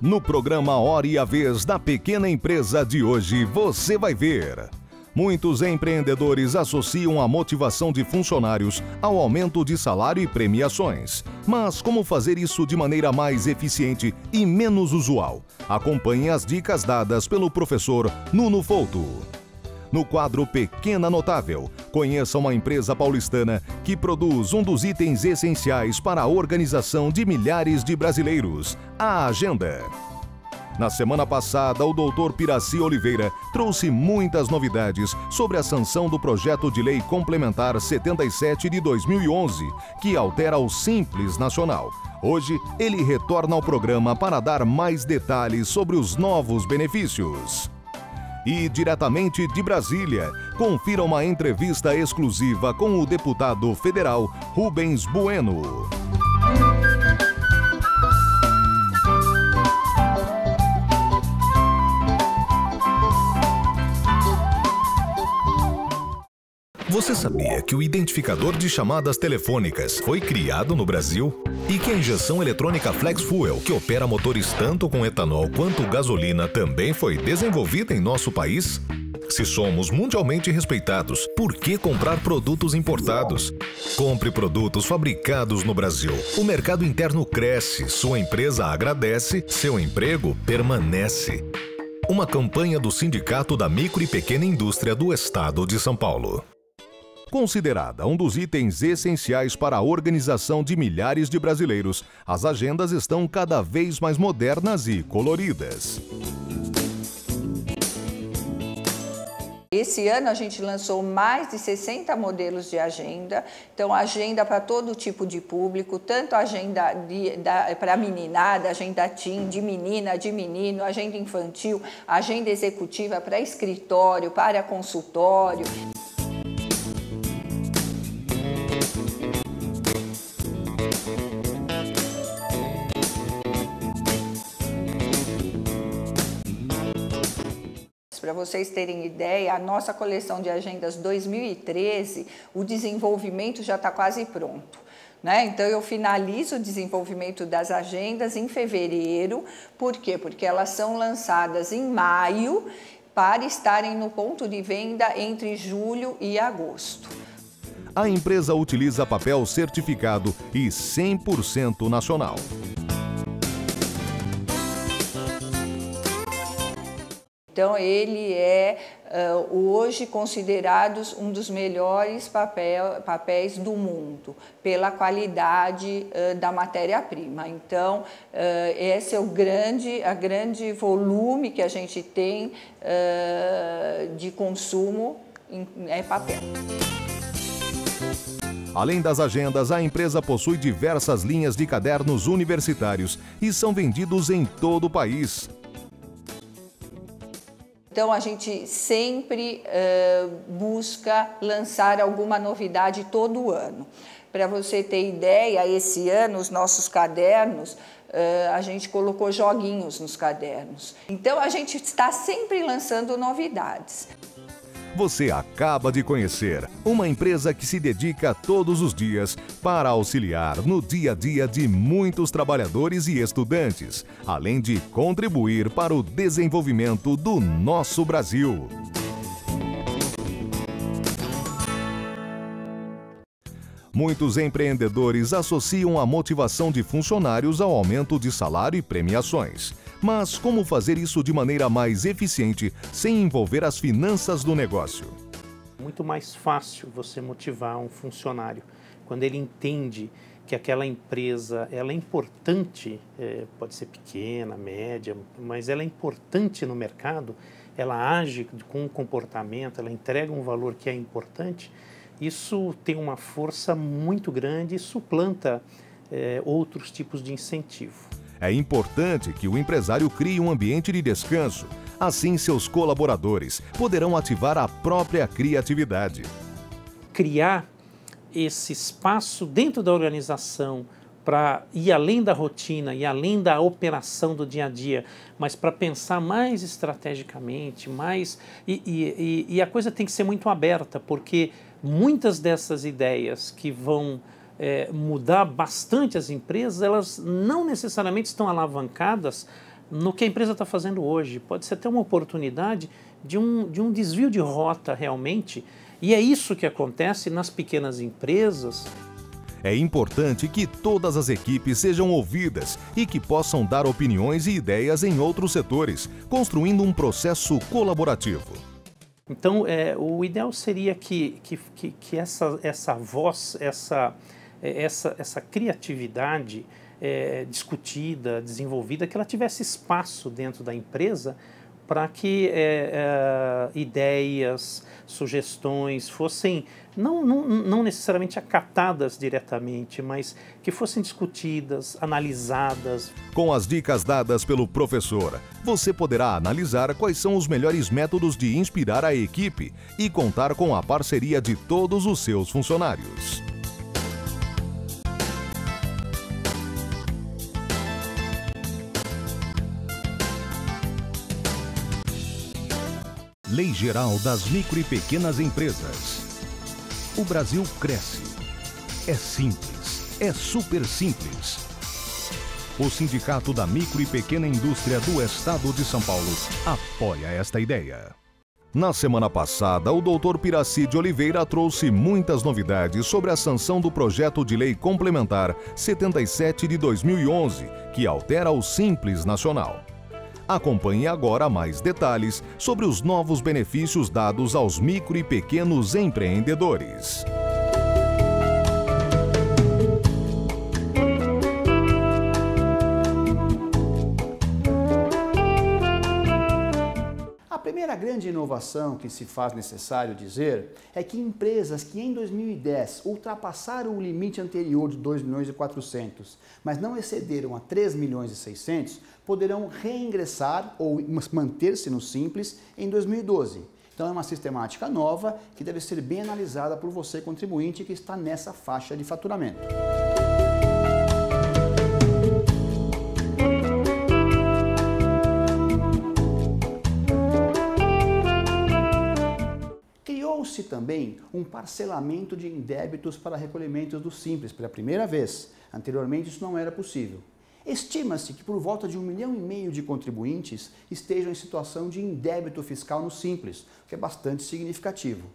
No programa Hora e a Vez da Pequena Empresa de hoje, você vai ver. Muitos empreendedores associam a motivação de funcionários ao aumento de salário e premiações. Mas como fazer isso de maneira mais eficiente e menos usual? Acompanhe as dicas dadas pelo professor Nuno Fouto. No quadro Pequena Notável, conheça uma empresa paulistana que produz um dos itens essenciais para a organização de milhares de brasileiros, a agenda. Na semana passada, o Dr. Piraci Oliveira trouxe muitas novidades sobre a sanção do Projeto de Lei Complementar 77 de 2011, que altera o Simples Nacional. Hoje, ele retorna ao programa para dar mais detalhes sobre os novos benefícios. E diretamente de Brasília, confira uma entrevista exclusiva com o deputado federal Rubens Bueno. Você sabia que o identificador de chamadas telefônicas foi criado no Brasil? E que a injeção eletrônica Flex Fuel, que opera motores tanto com etanol quanto gasolina, também foi desenvolvida em nosso país? Se somos mundialmente respeitados, por que comprar produtos importados? Compre produtos fabricados no Brasil. O mercado interno cresce, sua empresa agradece, seu emprego permanece. Uma campanha do Sindicato da Micro e Pequena Indústria do Estado de São Paulo. Considerada um dos itens essenciais para a organização de milhares de brasileiros, as agendas estão cada vez mais modernas e coloridas. Esse ano a gente lançou mais de 60 modelos de agenda, então agenda para todo tipo de público, tanto agenda para meninada, agenda teen, de menina, de menino, agenda infantil, agenda executiva para escritório, para consultório. Para vocês terem ideia, a nossa coleção de agendas 2013, o desenvolvimento já está quase pronto, né? Então eu finalizo o desenvolvimento das agendas em fevereiro. Por quê? Porque elas são lançadas em maio para estarem no ponto de venda entre julho e agosto. A empresa utiliza papel certificado e 100% nacional. Então, ele é hoje considerado um dos melhores papéis do mundo, pela qualidade da matéria-prima. Então, esse é o grande volume que a gente tem de consumo em papel. Além das agendas, a empresa possui diversas linhas de cadernos universitários e são vendidos em todo o país. Então, a gente sempre busca lançar alguma novidade todo ano. Para você ter ideia, esse ano, os nossos cadernos, a gente colocou joguinhos nos cadernos. Então, a gente está sempre lançando novidades. Você acaba de conhecer uma empresa que se dedica todos os dias para auxiliar no dia a dia de muitos trabalhadores e estudantes, além de contribuir para o desenvolvimento do nosso Brasil. Muitos empreendedores associam a motivação de funcionários ao aumento de salário e premiações. Mas como fazer isso de maneira mais eficiente, sem envolver as finanças do negócio? Muito mais fácil você motivar um funcionário quando ele entende que aquela empresa ela é importante, pode ser pequena, média, mas ela é importante no mercado, ela age com um comportamento, ela entrega um valor que é importante. Isso tem uma força muito grande e suplanta outros tipos de incentivo. É importante que o empresário crie um ambiente de descanso. Assim, seus colaboradores poderão ativar a própria criatividade. Criar esse espaço dentro da organização para ir além da rotina e além da operação do dia a dia, mas para pensar mais estrategicamente, e a coisa tem que ser muito aberta, porque muitas dessas ideias que vão mudar bastante as empresas, elas não necessariamente estão alavancadas no que a empresa está fazendo hoje. Pode ser até uma oportunidade de um desvio de rota realmente, e é isso que acontece nas pequenas empresas. É importante que todas as equipes sejam ouvidas e que possam dar opiniões e ideias em outros setores, construindo um processo colaborativo. Então, o ideal seria que essa voz, essa criatividade discutida, desenvolvida, que ela tivesse espaço dentro da empresa para que ideias, sugestões fossem não necessariamente acatadas diretamente, mas que fossem discutidas, analisadas. Com as dicas dadas pelo professor, você poderá analisar quais são os melhores métodos de inspirar a equipe e contar com a parceria de todos os seus funcionários. Lei Geral das Micro e Pequenas Empresas. O Brasil cresce. É simples. É super simples. O Sindicato da Micro e Pequena Indústria do Estado de São Paulo apoia esta ideia. Na semana passada, o Dr. Piraci de Oliveira trouxe muitas novidades sobre a sanção do Projeto de Lei Complementar 77 de 2011, que altera o Simples Nacional. Acompanhe agora mais detalhes sobre os novos benefícios dados aos micro e pequenos empreendedores. A primeira grande inovação que se faz necessário dizer é que empresas que em 2010 ultrapassaram o limite anterior de 2.400.000, mas não excederam a 3.600.000, poderão reingressar ou manter-se no Simples em 2012. Então é uma sistemática nova que deve ser bem analisada por você, contribuinte, que está nessa faixa de faturamento. Criou-se também um parcelamento de indébitos para recolhimentos do Simples pela primeira vez. Anteriormente isso não era possível. Estima-se que por volta de 1,5 milhão de contribuintes estejam em situação de indébito fiscal no Simples, o que é bastante significativo.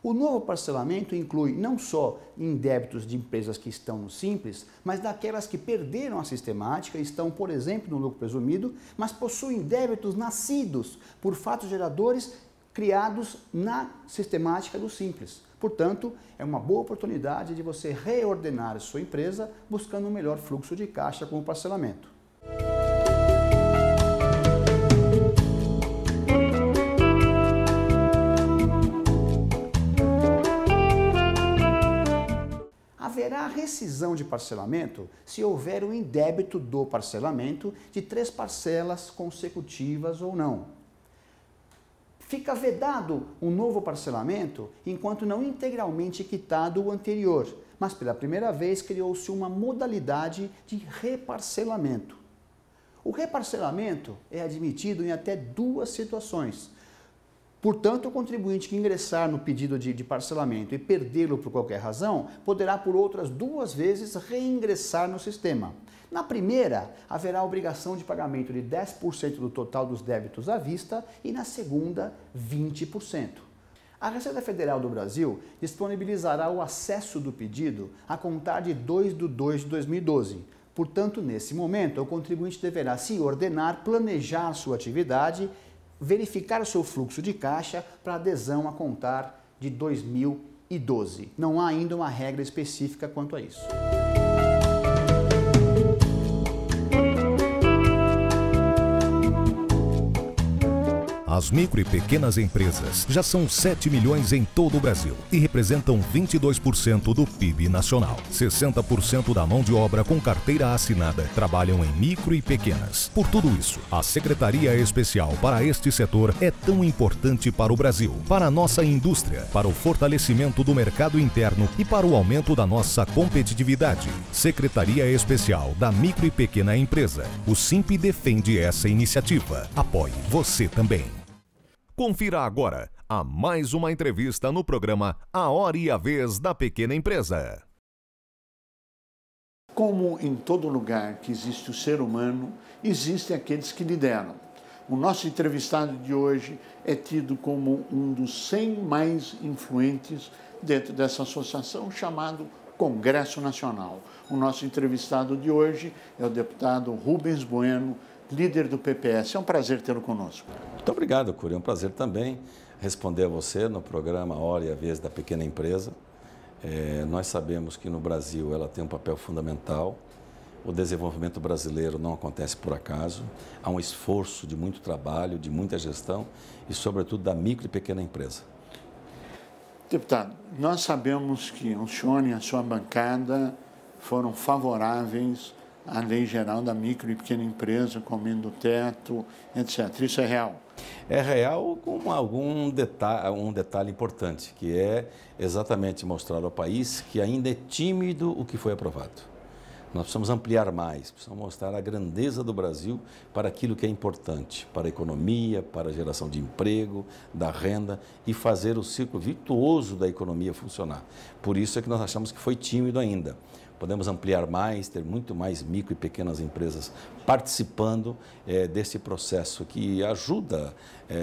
O novo parcelamento inclui não só indébitos de empresas que estão no Simples, mas daquelas que perderam a sistemática e estão, por exemplo, no lucro presumido, mas possuem débitos nascidos por fatos geradores criados na sistemática do Simples. Portanto, é uma boa oportunidade de você reordenar a sua empresa buscando um melhor fluxo de caixa com o parcelamento. Haverá rescisão de parcelamento se houver o indébito do parcelamento de 3 parcelas consecutivas ou não. Fica vedado um novo parcelamento enquanto não integralmente quitado o anterior, mas pela primeira vez criou-se uma modalidade de reparcelamento. O reparcelamento é admitido em até 2 situações. Portanto, o contribuinte que ingressar no pedido de parcelamento e perdê-lo por qualquer razão, poderá por outras 2 vezes reingressar no sistema. Na primeira, haverá a obrigação de pagamento de 10% do total dos débitos à vista e na segunda, 20%. A Receita Federal do Brasil disponibilizará o acesso do pedido a contar de 2/2/2012. Portanto, nesse momento, o contribuinte deverá se ordenar, planejar sua atividade, verificar o seu fluxo de caixa para adesão a contar de 2012. Não há ainda uma regra específica quanto a isso. As micro e pequenas empresas já são 7 milhões em todo o Brasil e representam 22% do PIB nacional. 60% da mão de obra com carteira assinada trabalham em micro e pequenas. Por tudo isso, a Secretaria Especial para este setor é tão importante para o Brasil, para a nossa indústria, para o fortalecimento do mercado interno e para o aumento da nossa competitividade. Secretaria Especial da Micro e Pequena Empresa. O SIMP defende essa iniciativa. Apoie você também. Confira agora a mais uma entrevista no programa A Hora e a Vez da Pequena Empresa. Como em todo lugar que existe o ser humano, existem aqueles que lideram. O nosso entrevistado de hoje é tido como um dos 100 mais influentes dentro dessa associação, chamado Congresso Nacional. O nosso entrevistado de hoje é o deputado Rubens Bueno, líder do PPS. É um prazer tê-lo conosco. Muito obrigado, Curi. É um prazer também responder a você no programa Hora e a Vez da Pequena Empresa. Nós sabemos que no Brasil ela tem um papel fundamental. O desenvolvimento brasileiro não acontece por acaso. Há um esforço de muito trabalho, de muita gestão e, sobretudo, da micro e pequena empresa. Deputado, nós sabemos que o senhor e a sua bancada foram favoráveis à Lei Geral da Micro e Pequena Empresa, comendo teto, etc. Isso é real? É real com um detalhe importante, que é exatamente mostrar ao país que ainda é tímido o que foi aprovado. Nós precisamos ampliar mais, precisamos mostrar a grandeza do Brasil para aquilo que é importante, para a economia, para a geração de emprego, da renda e fazer o ciclo virtuoso da economia funcionar. Por isso é que nós achamos que foi tímido ainda. Podemos ampliar mais, ter muito mais micro e pequenas empresas participando desse processo que ajuda,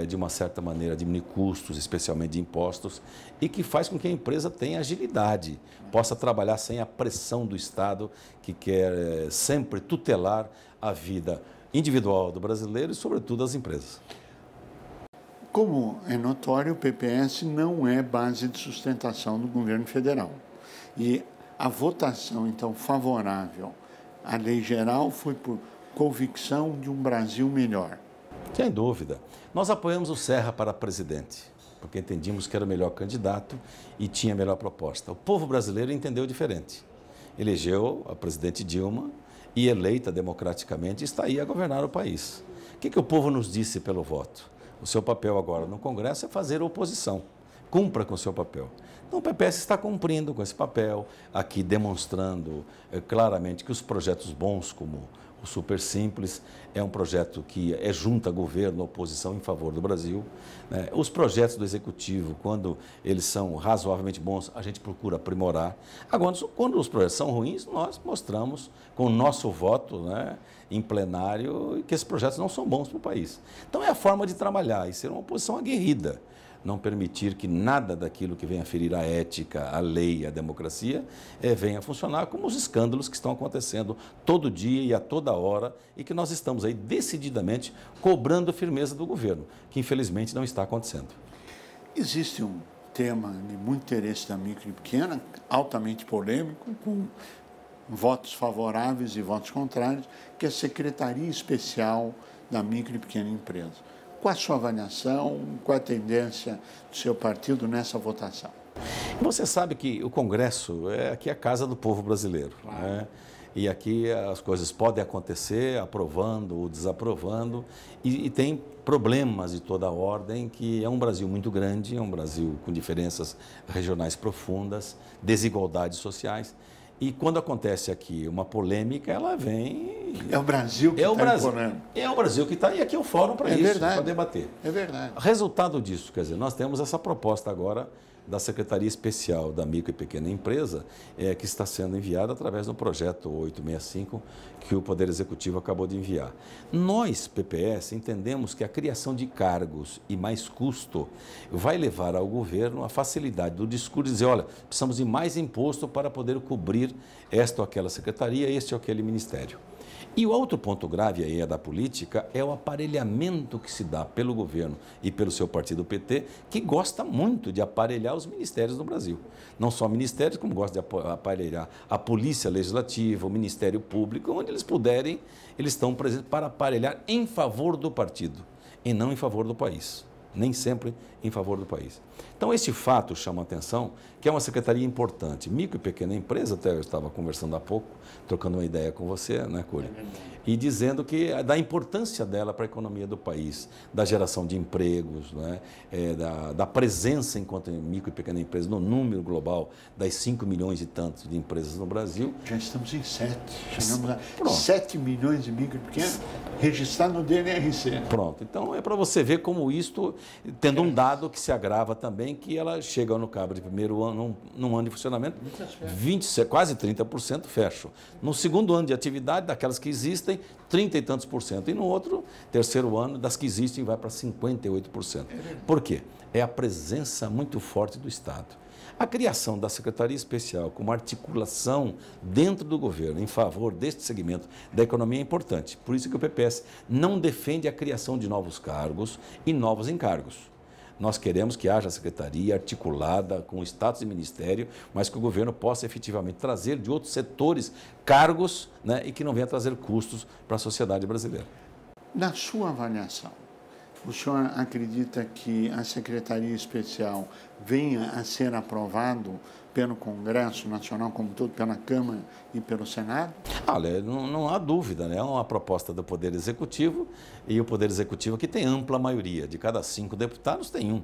de uma certa maneira, a diminuir custos, especialmente de impostos, e que faz com que a empresa tenha agilidade, possa trabalhar sem a pressão do Estado, que quer sempre tutelar a vida individual do brasileiro e, sobretudo, das empresas. Como é notório, o PPS não é base de sustentação do governo federal. E a votação, então, favorável à lei geral foi por convicção de um Brasil melhor. Sem dúvida. Nós apoiamos o Serra para presidente, porque entendíamos que era o melhor candidato e tinha a melhor proposta. O povo brasileiro entendeu diferente. Elegeu a presidente Dilma e, eleita democraticamente, está aí a governar o país. O que o povo nos disse pelo voto? O seu papel agora no Congresso é fazer oposição. Cumpra com o seu papel. Então, o PPS está cumprindo com esse papel, aqui demonstrando claramente que os projetos bons, como o Super Simples, é um projeto que junta governo e oposição em favor do Brasil. Os projetos do Executivo, quando eles são razoavelmente bons, a gente procura aprimorar. Agora, quando os projetos são ruins, nós mostramos com o nosso voto, em plenário, que esses projetos não são bons para o país. Então, é a forma de trabalhar e ser uma oposição aguerrida. Não permitir que nada daquilo que venha ferir a ética, a lei, a democracia, venha funcionar como os escândalos que estão acontecendo todo dia e a toda hora e que nós estamos aí decididamente cobrando firmeza do governo, que infelizmente não está acontecendo. Existe um tema de muito interesse da micro e pequena, altamente polêmico, com votos favoráveis e votos contrários, que é a Secretaria Especial da Micro e Pequena Empresa. Qual a sua avaliação, qual a tendência do seu partido nessa votação? Você sabe que o Congresso é aqui a casa do povo brasileiro. Claro. E aqui as coisas podem acontecer, aprovando ou desaprovando, e tem problemas de toda a ordem, que é um Brasil muito grande, é um Brasil com diferenças regionais profundas, desigualdades sociais. E quando acontece aqui uma polêmica, ela vem... É o Brasil que está imponendo. É o Brasil que está, e aqui é o fórum para isso, para debater. É verdade. Resultado disso, quer dizer, nós temos essa proposta agora da Secretaria Especial da Micro e Pequena Empresa, que está sendo enviada através do projeto 865, que o Poder Executivo acabou de enviar. Nós, PPS, entendemos que a criação de cargos e mais custo vai levar ao governo a facilidade do discurso de dizer, olha, precisamos de mais imposto para poder cobrir esta ou aquela secretaria, este ou aquele ministério. E o outro ponto grave aí da política é o aparelhamento que se dá pelo governo e pelo seu partido PT, que gosta muito de aparelhar os ministérios no Brasil. Não só ministérios, como gosta de aparelhar a Polícia Legislativa, o Ministério Público, onde eles puderem, eles estão presentes para aparelhar em favor do partido e não em favor do país. Nem sempre em favor do país. Então, esse fato chama a atenção, que é uma secretaria importante. Micro e pequena empresa, até eu estava conversando há pouco, trocando uma ideia com você, Curi? E dizendo que da importância dela para a economia do país, da geração de empregos, da presença enquanto micro e pequena empresa no número global das 5 milhões e tantos de empresas no Brasil. Já estamos em 7. Chegamos a 7 milhões de micro e pequenas registrados no DNRC. Pronto. Então, é para você ver como isto, tendo um dado que se agrava também, que ela chega no cabo de num ano de funcionamento, quase 30% fecham. No segundo ano de atividade, daquelas que existem, 30 e tantos por cento. E no outro, terceiro ano, das que existem, vai para 58%. Por quê? É a presença muito forte do Estado. A criação da Secretaria Especial como articulação dentro do governo em favor deste segmento da economia é importante. Por isso que o PPS não defende a criação de novos cargos e novos encargos. Nós queremos que haja a secretaria articulada com o status de ministério, mas que o governo possa efetivamente trazer de outros setores cargos, né, e que não venha trazer custos para a sociedade brasileira. Na sua avaliação, o senhor acredita que a Secretaria Especial venha a ser aprovado pelo Congresso Nacional como todo, pela Câmara e pelo Senado? Olha, não há dúvida, né? É uma proposta do Poder Executivo e o Poder Executivo aqui tem ampla maioria. De cada 5 deputados tem um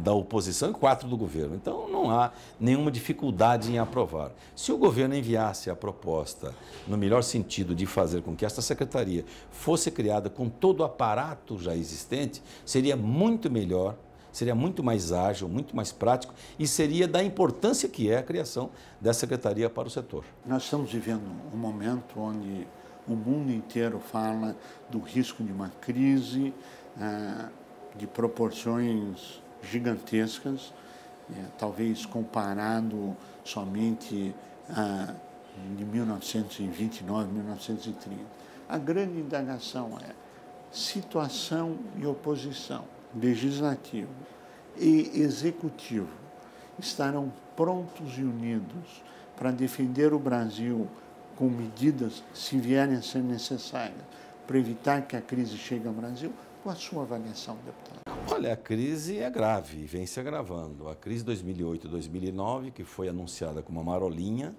da oposição e 4 do governo. Então não há nenhuma dificuldade em aprovar. Se o governo enviasse a proposta no melhor sentido de fazer com que esta secretaria fosse criada com todo o aparato já existente, seria muito melhor, seria muito mais ágil, muito mais prático e seria da importância que é a criação dessa secretaria para o setor. Nós estamos vivendo um momento onde o mundo inteiro fala do risco de uma crise de proporções gigantescas, talvez comparado somente de 1929, 1930. A grande indagação é situação e oposição, legislativo e executivo estarão prontos e unidos para defender o Brasil com medidas, se vierem a ser necessárias, para evitar que a crise chegue ao Brasil? Qual a sua avaliação, deputado? Olha, a crise é grave e vem se agravando. A crise 2008-2009, que foi anunciada como uma marolinha,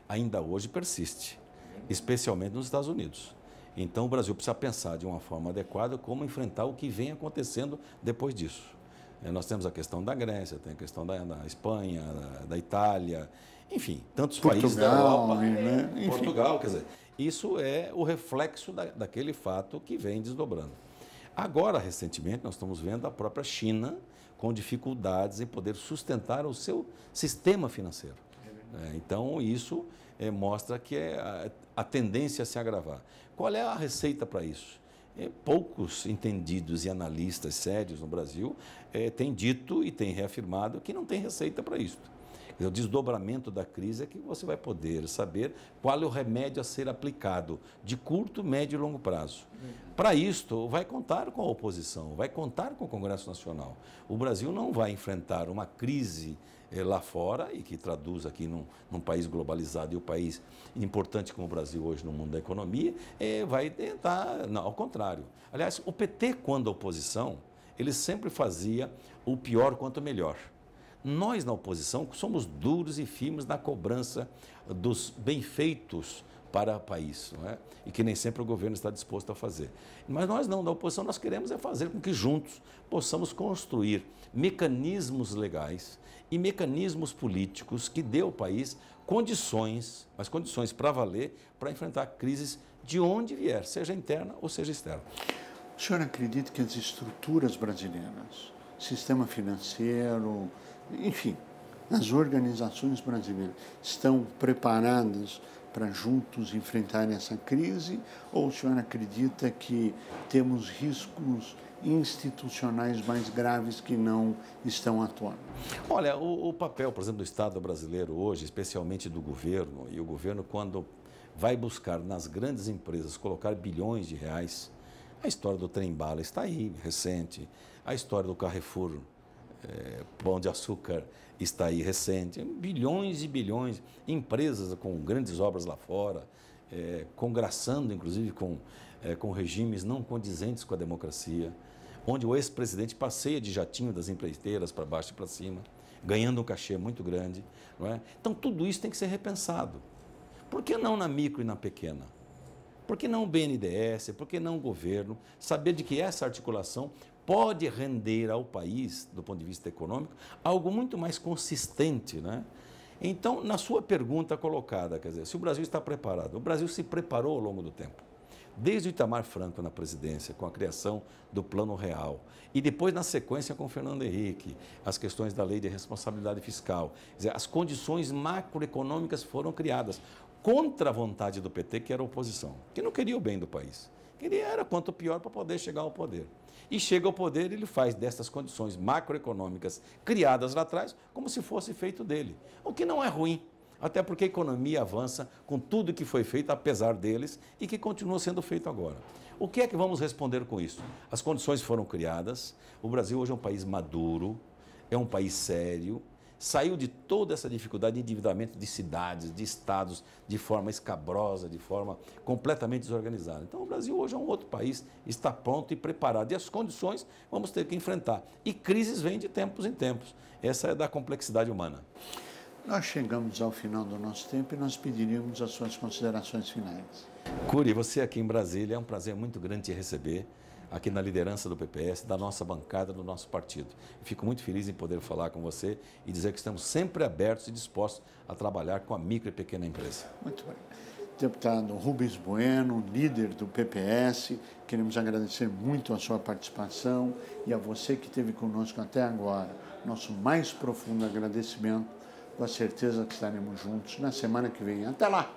ainda hoje persiste, especialmente nos Estados Unidos. Então o Brasil precisa pensar de uma forma adequada como enfrentar o que vem acontecendo depois disso. Nós temos a questão da Grécia, tem a questão da Espanha, da Itália, enfim, tantos países da Europa, né? Portugal, quer dizer, isso é o reflexo daquele fato que vem desdobrando. Agora, recentemente, nós estamos vendo a própria China com dificuldades em poder sustentar o seu sistema financeiro. Então, isso mostra que a tendência a se agravar. Qual é a receita para isso? Poucos entendidos e analistas sérios no Brasil têm dito e têm reafirmado que não tem receita para isso. O desdobramento da crise é que você vai poder saber qual é o remédio a ser aplicado de curto, médio e longo prazo. Para isto, vai contar com a oposição, vai contar com o Congresso Nacional. O Brasil não vai enfrentar uma crise lá fora e que traduz aqui num país globalizado e um país importante como o Brasil hoje no mundo da economia, vai tentar, não, ao contrário. Aliás, o PT, quando a oposição, ele sempre fazia o pior quanto o melhor. Nós, na oposição, somos duros e firmes na cobrança dos bem-feitos para o país, não é? E que nem sempre o governo está disposto a fazer. Mas nós não, da oposição, nós queremos fazer com que juntos possamos construir mecanismos legais e mecanismos políticos que dê ao país condições, mas condições para valer, para enfrentar crises de onde vier, seja interna ou seja externa. O senhor acredita que as estruturas brasileiras, sistema financeiro, enfim, as organizações brasileiras estão preparadas para juntos enfrentar essa crise? Ou o senhor acredita que temos riscos institucionais mais graves que não estão atuando? Olha, o papel, por exemplo, do Estado brasileiro hoje, especialmente do governo, e o governo quando vai buscar nas grandes empresas colocar bilhões de reais, a história do trem-bala está aí, recente, a história do Carrefour, Pão de Açúcar está aí recente, bilhões e bilhões, empresas com grandes obras lá fora, congraçando inclusive com regimes não condizentes com a democracia, onde o ex-presidente passeia de jatinho das empreiteiras para baixo e para cima, ganhando um cachê muito grande, não é? Então tudo isso tem que ser repensado. Por que não na micro e na pequena? Por que não o BNDES? Por que não o governo? Saber de que essa articulação pode render ao país, do ponto de vista econômico, algo muito mais consistente, né? Então, na sua pergunta colocada, quer dizer, se o Brasil está preparado, o Brasil se preparou ao longo do tempo. desde o Itamar Franco na presidência, com a criação do Plano Real, e depois, na sequência, com o Fernando Henrique, as questões da lei de responsabilidade fiscal. Quer dizer, as condições macroeconômicas foram criadas contra a vontade do PT, que era a oposição, que não queria o bem do país. Queria era quanto pior para poder chegar ao poder. E chega ao poder, ele faz dessas condições macroeconômicas criadas lá atrás, como se fosse feito dele. O que não é ruim. Até porque a economia avança com tudo que foi feito, apesar deles, e que continua sendo feito agora. O que é que vamos responder com isso? As condições foram criadas, o Brasil hoje é um país maduro, é um país sério, saiu de toda essa dificuldade de endividamento de cidades, de estados, de forma escabrosa, de forma completamente desorganizada. Então o Brasil hoje é um outro país, está pronto e preparado. E as condições vamos ter que enfrentar. E crises vêm de tempos em tempos. Essa é da complexidade humana. Nós chegamos ao final do nosso tempo e nós pediríamos as suas considerações finais. Cury, você aqui em Brasília, é um prazer muito grande te receber, aqui na liderança do PPS, da nossa bancada, do nosso partido. Fico muito feliz em poder falar com você e dizer que estamos sempre abertos e dispostos a trabalhar com a micro e pequena empresa. Muito bem. Deputado Rubens Bueno, líder do PPS, queremos agradecer muito a sua participação e a você que esteve conosco até agora. Nosso mais profundo agradecimento. Com a certeza que estaremos juntos na semana que vem. Até lá!